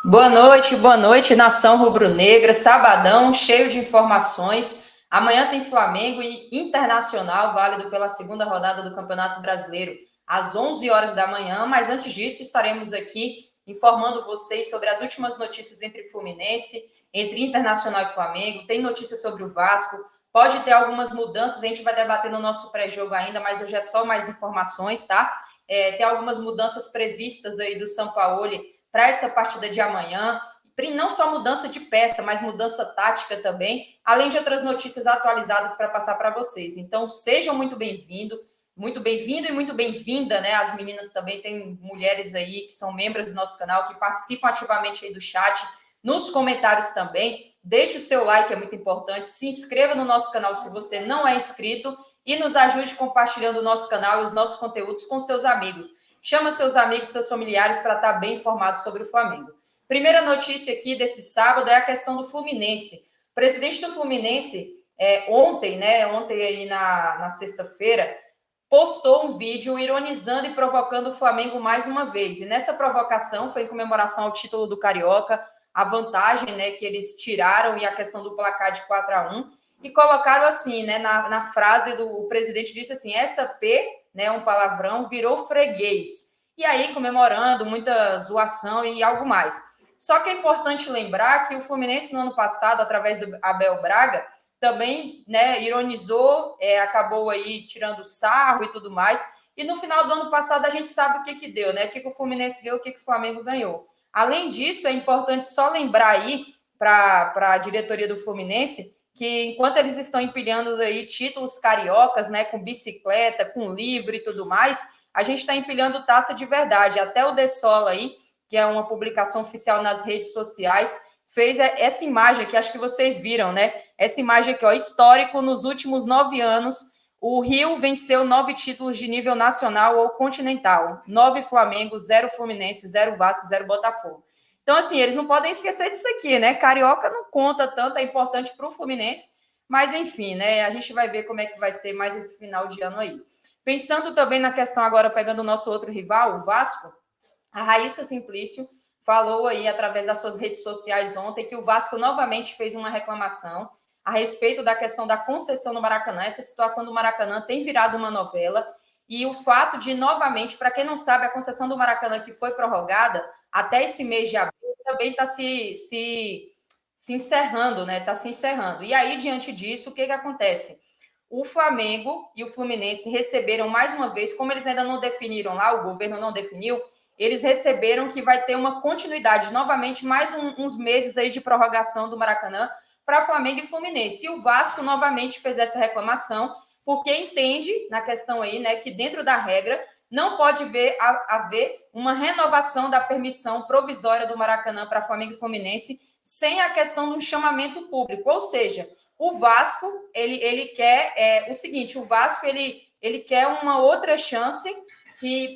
Boa noite, nação rubro-negra. Sabadão, cheio de informações. Amanhã tem Flamengo e Internacional, válido pela segunda rodada do Campeonato Brasileiro, às 11 horas da manhã. Mas antes disso, estaremos aqui informando vocês sobre as últimas notícias entre Fluminense, entre Internacional e Flamengo. Tem notícias sobre o Vasco. Pode ter algumas mudanças, a gente vai debater no nosso pré-jogo ainda, mas hoje é só mais informações, tá? Tem algumas mudanças previstas aí do Sampaoli para essa partida de amanhã. Não só mudança de peça, mas mudança tática também, além de outras notícias atualizadas para passar para vocês. Então, sejam muito bem-vindo e muito bem-vinda, né? As meninas também, tem mulheres aí que são membros do nosso canal, que participam ativamente aí do chat, nos comentários também. Deixe o seu like, é muito importante. Se inscreva no nosso canal se você não é inscrito e nos ajude compartilhando o nosso canal e os nossos conteúdos com seus amigos. Chama seus amigos, seus familiares para estar bem informados sobre o Flamengo. Primeira notícia aqui desse sábado é a questão do Fluminense. O presidente do Fluminense, ontem aí na sexta-feira, postou um vídeo ironizando e provocando o Flamengo mais uma vez. E nessa provocação foi em comemoração ao título do Carioca, a vantagem, né, que eles tiraram e a questão do placar de 4-1, e colocaram assim, né, na frase do presidente, disse assim, essa P, né, um palavrão, virou freguês. E aí, comemorando, muita zoação e algo mais. Só que é importante lembrar que o Fluminense, no ano passado, através do Abel Braga, também, né, ironizou, acabou aí tirando sarro e tudo mais. E no final do ano passado, a gente sabe o que deu, né? O que o Fluminense ganhou, o que o Flamengo ganhou. Além disso, é importante só lembrar aí para a diretoria do Fluminense que enquanto eles estão empilhando aí títulos cariocas, né, com bicicleta, com livro e tudo mais, a gente está empilhando taça de verdade. Até o De Sola aí, que é uma publicação oficial nas redes sociais, fez essa imagem que acho que vocês viram, né? Essa imagem aqui, ó, histórico, nos últimos 9 anos, o Rio venceu 9 títulos de nível nacional ou continental. 9 Flamengo, 0 Fluminense, 0 Vasco, 0 Botafogo. Então, assim, eles não podem esquecer disso aqui, né? Carioca não conta tanto, é importante para o Fluminense, mas enfim, né? A gente vai ver como é que vai ser mais esse final de ano aí. Pensando também na questão agora, pegando o nosso outro rival, o Vasco, a Raíssa Simplício falou aí através das suas redes sociais ontem que o Vasco novamente fez uma reclamação a respeito da questão da concessão do Maracanã. Essa situação do Maracanã tem virado uma novela e o fato de, novamente, para quem não sabe, a concessão do Maracanã que foi prorrogada até esse mês de abril também está se encerrando, né? Está se encerrando. E aí, diante disso, o que acontece? O Flamengo e o Fluminense receberam mais uma vez, como eles ainda não definiram lá, o governo não definiu, eles receberam que vai ter uma continuidade, novamente, mais uns meses aí de prorrogação do Maracanã para Flamengo e Fluminense. E o Vasco novamente fez essa reclamação, porque entende, na questão aí, né, que dentro da regra não pode haver uma renovação da permissão provisória do Maracanã para Flamengo e Fluminense sem a questão do chamamento público. Ou seja, o Vasco, ele quer o seguinte, o Vasco, ele quer uma outra chance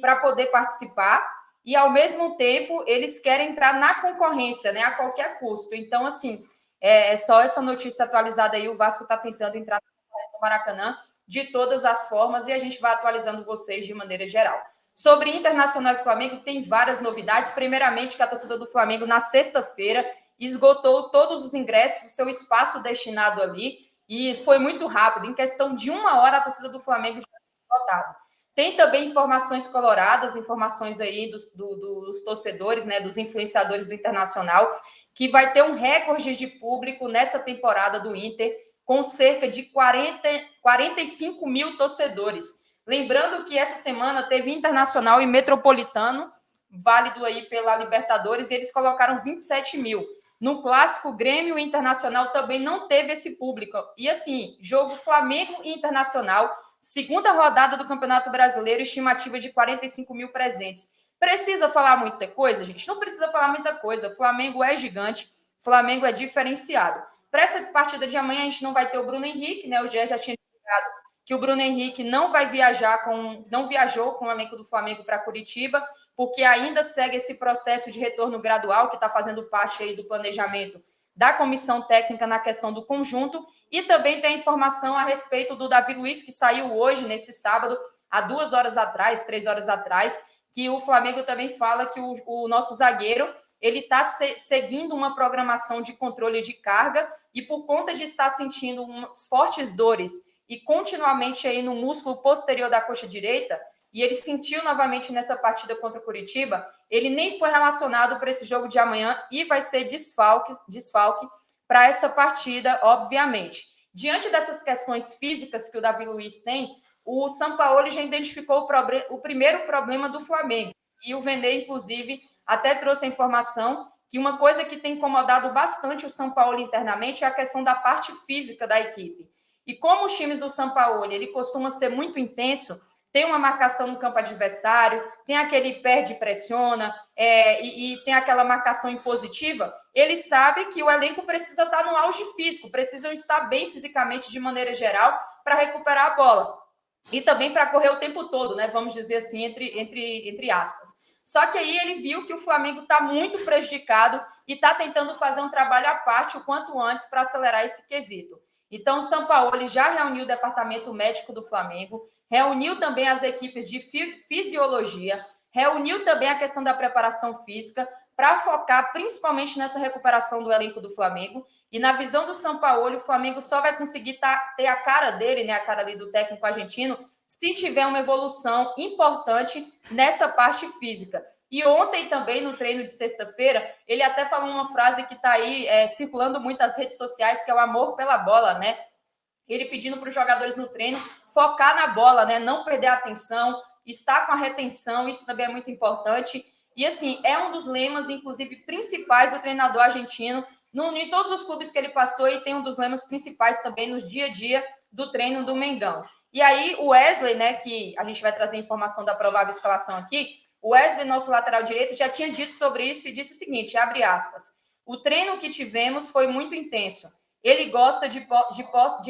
para poder participar, e, ao mesmo tempo, eles querem entrar na concorrência, né, a qualquer custo. Então, assim, só essa notícia atualizada aí, o Vasco está tentando entrar na concorrência do Maracanã de todas as formas, e a gente vai atualizando vocês de maneira geral. Sobre Internacional e Flamengo, tem várias novidades. Primeiramente, que a torcida do Flamengo, na sexta-feira, esgotou todos os ingressos, o seu espaço destinado ali, e foi muito rápido. Em questão de 1 hora, a torcida do Flamengo já foi esgotada. Tem também informações coloradas, informações aí dos torcedores, né, dos influenciadores do Internacional, que vai ter um recorde de público nessa temporada do Inter, com cerca de 45 mil torcedores. Lembrando que essa semana teve Internacional e Metropolitano, válido aí pela Libertadores, e eles colocaram 27 mil. No clássico, Grêmio e Internacional também não teve esse público. E assim, jogo Flamengo e Internacional, segunda rodada do Campeonato Brasileiro, estimativa de 45 mil presentes. Precisa falar muita coisa, gente? Não precisa falar muita coisa. O Flamengo é gigante, o Flamengo é diferenciado. Para essa partida de amanhã, a gente não vai ter o Bruno Henrique, né? O Gé já tinha explicado que o Bruno Henrique não viajou com o elenco do Flamengo para Curitiba, porque ainda segue esse processo de retorno gradual, que está fazendo parte aí do planejamento da comissão técnica na questão do conjunto, e também tem informação a respeito do Davi Luiz, que saiu hoje, nesse sábado, há 2 horas atrás, 3 horas atrás, que o Flamengo também fala que o nosso zagueiro, ele está seguindo uma programação de controle de carga e por conta de estar sentindo fortes dores e continuamente aí no músculo posterior da coxa direita, e ele sentiu novamente nessa partida contra o Curitiba, ele nem foi relacionado para esse jogo de amanhã e vai ser desfalque para essa partida, obviamente. Diante dessas questões físicas que o Davi Luiz tem, o Sampaoli já identificou o primeiro problema do Flamengo. E o Vene, inclusive, até trouxe a informação que uma coisa que tem incomodado bastante o Sampaoli internamente é a questão da parte física da equipe. E como os times do Sampaoli, ele costuma ser muito intenso, tem uma marcação no campo adversário, tem aquele perde, pressiona, e tem aquela marcação impositiva, ele sabe que o elenco precisa estar no auge físico, precisam estar bem fisicamente de maneira geral para recuperar a bola. E também para correr o tempo todo, né? Vamos dizer assim, entre aspas. Só que aí ele viu que o Flamengo está muito prejudicado e está tentando fazer um trabalho à parte o quanto antes para acelerar esse quesito. Então, o Sampaoli já reuniu o departamento médico do Flamengo, reuniu também as equipes de fisiologia, reuniu também a questão da preparação física para focar principalmente nessa recuperação do elenco do Flamengo. E na visão do Sampaoli, o Flamengo só vai conseguir ter a cara dele, né, a cara ali do técnico argentino, se tiver uma evolução importante nessa parte física. E ontem também, no treino de sexta-feira, ele até falou uma frase que está aí circulando muito nas redes sociais, que é o amor pela bola, né? Ele pedindo para os jogadores no treino focar na bola, né? Não perder a atenção, estar com a retenção, isso também é muito importante. E, assim, é um dos lemas, inclusive, principais do treinador argentino, em todos os clubes que ele passou, e tem um dos lemas principais também no dia a dia do treino do Mengão. E aí, o Wesley, né, que a gente vai trazer informação da provável escalação aqui, o Wesley, nosso lateral direito, já tinha dito sobre isso e disse o seguinte, abre aspas, o treino que tivemos foi muito intenso. Ele gosta de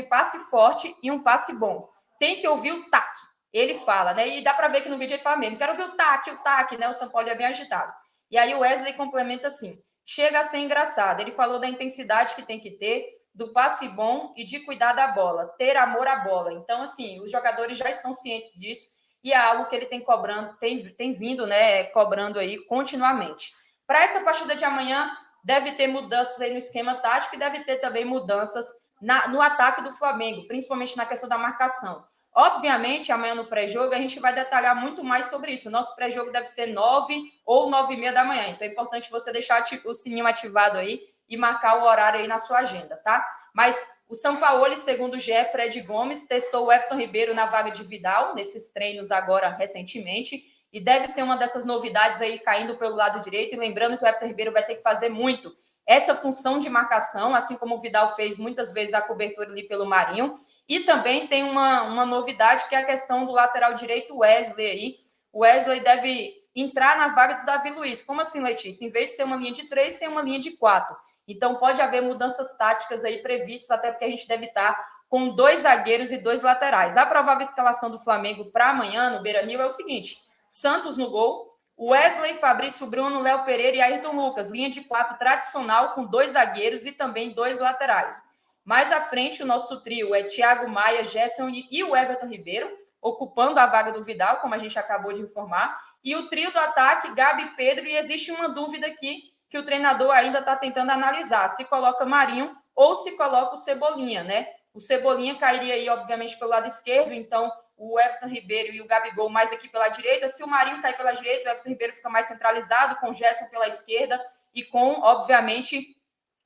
passe forte e um passe bom. Tem que ouvir o tac. Ele fala, né? E dá para ver que no vídeo ele fala mesmo, quero ouvir o tac, né? O Sampaoli é bem agitado. E aí o Wesley complementa assim, chega a ser engraçado. Ele falou da intensidade que tem que ter, do passe bom e de cuidar da bola, ter amor à bola. Então, assim, os jogadores já estão cientes disso e é algo que ele tem cobrando, tem vindo, né, cobrando aí continuamente. Para essa partida de amanhã, deve ter mudanças aí no esquema tático e deve ter também mudanças no ataque do Flamengo, principalmente na questão da marcação. Obviamente, amanhã no pré-jogo, a gente vai detalhar muito mais sobre isso. O nosso pré-jogo deve ser 9 ou 9h30 da manhã. Então, é importante você deixar o sininho ativado aí e marcar o horário aí na sua agenda, tá? Mas o Sampaoli, segundo o GE, Fred Gomes, testou o Everton Ribeiro na vaga de Vidal, nesses treinos agora recentemente, e deve ser uma dessas novidades aí caindo pelo lado direito. E lembrando que o Everton Ribeiro vai ter que fazer muito essa função de marcação, assim como o Vidal fez muitas vezes a cobertura ali pelo Marinho. E também tem uma novidade, que é a questão do lateral direito Wesley aí. O Wesley deve entrar na vaga do Davi Luiz. Como assim, Letícia? Em vez de ser uma linha de 3, ser uma linha de 4. Então, pode haver mudanças táticas aí previstas, até porque a gente deve estar com 2 zagueiros e 2 laterais. A provável escalação do Flamengo para amanhã, no Beira-Rio, é o seguinte. Santos no gol, Wesley, Fabrício Bruno, Léo Pereira e Ayrton Lucas. Linha de 4 tradicional, com 2 zagueiros e também 2 laterais. Mais à frente, o nosso trio é Thiago Maia, Gerson e o Everton Ribeiro, ocupando a vaga do Vidal, como a gente acabou de informar. E o trio do ataque, Gabi, Pedro, e existe uma dúvida aqui, que o treinador ainda está tentando analisar, se coloca Marinho ou se coloca o Cebolinha, né? O Cebolinha cairia aí, obviamente, pelo lado esquerdo, então o Everton Ribeiro e o Gabigol mais aqui pela direita. Se o Marinho cair pela direita, o Everton Ribeiro fica mais centralizado, com o Gerson pela esquerda e com, obviamente,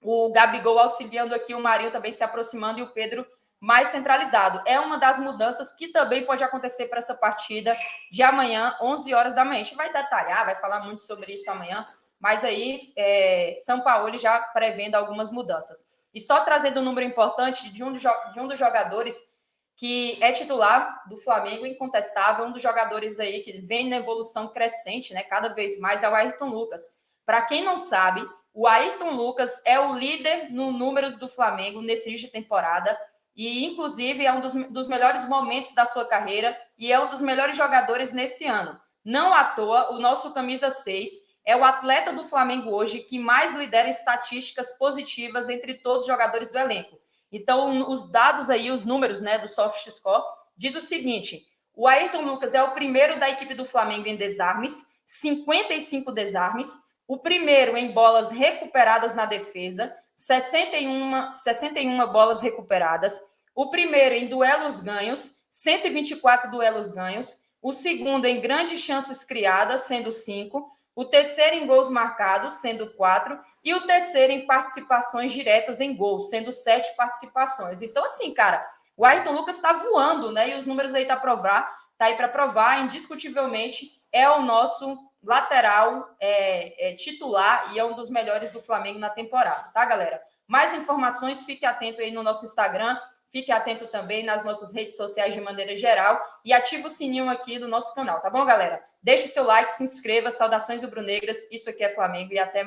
o Gabigol auxiliando aqui, o Marinho também se aproximando e o Pedro mais centralizado. É uma das mudanças que também pode acontecer para essa partida de amanhã, 11 horas da manhã. A gente vai detalhar, vai falar muito sobre isso amanhã, mas aí Sampaoli já prevendo algumas mudanças. E só trazendo um número importante de um dos jogadores que é titular do Flamengo, incontestável, um dos jogadores aí que vem na evolução crescente, né, cada vez mais, é o Ayrton Lucas. Para quem não sabe, o Ayrton Lucas é o líder no números do Flamengo nesse início de temporada e, inclusive, é um dos melhores momentos da sua carreira e é um dos melhores jogadores nesse ano. Não à toa, o nosso camisa 6 é o atleta do Flamengo hoje que mais lidera estatísticas positivas entre todos os jogadores do elenco. Então, os dados aí, os números, né, do SoftScore, diz o seguinte, o Ayrton Lucas é o primeiro da equipe do Flamengo em desarmes, 55 desarmes, O primeiro em bolas recuperadas na defesa, 61 bolas recuperadas. O primeiro em duelos ganhos, 124 duelos ganhos. O segundo em grandes chances criadas, sendo 5. O terceiro em gols marcados, sendo 4. E o terceiro em participações diretas em gols, sendo 7 participações. Então, assim, cara, o Ayrton Lucas está voando, né? E os números aí tá aí para provar, indiscutivelmente, é o nosso lateral titular e é um dos melhores do Flamengo na temporada, tá, galera? Mais informações, fique atento aí no nosso Instagram, fique atento também nas nossas redes sociais de maneira geral e ative o sininho aqui do nosso canal, tá bom, galera? Deixe o seu like, se inscreva, saudações rubro-negras, isso aqui é Flamengo e até mais.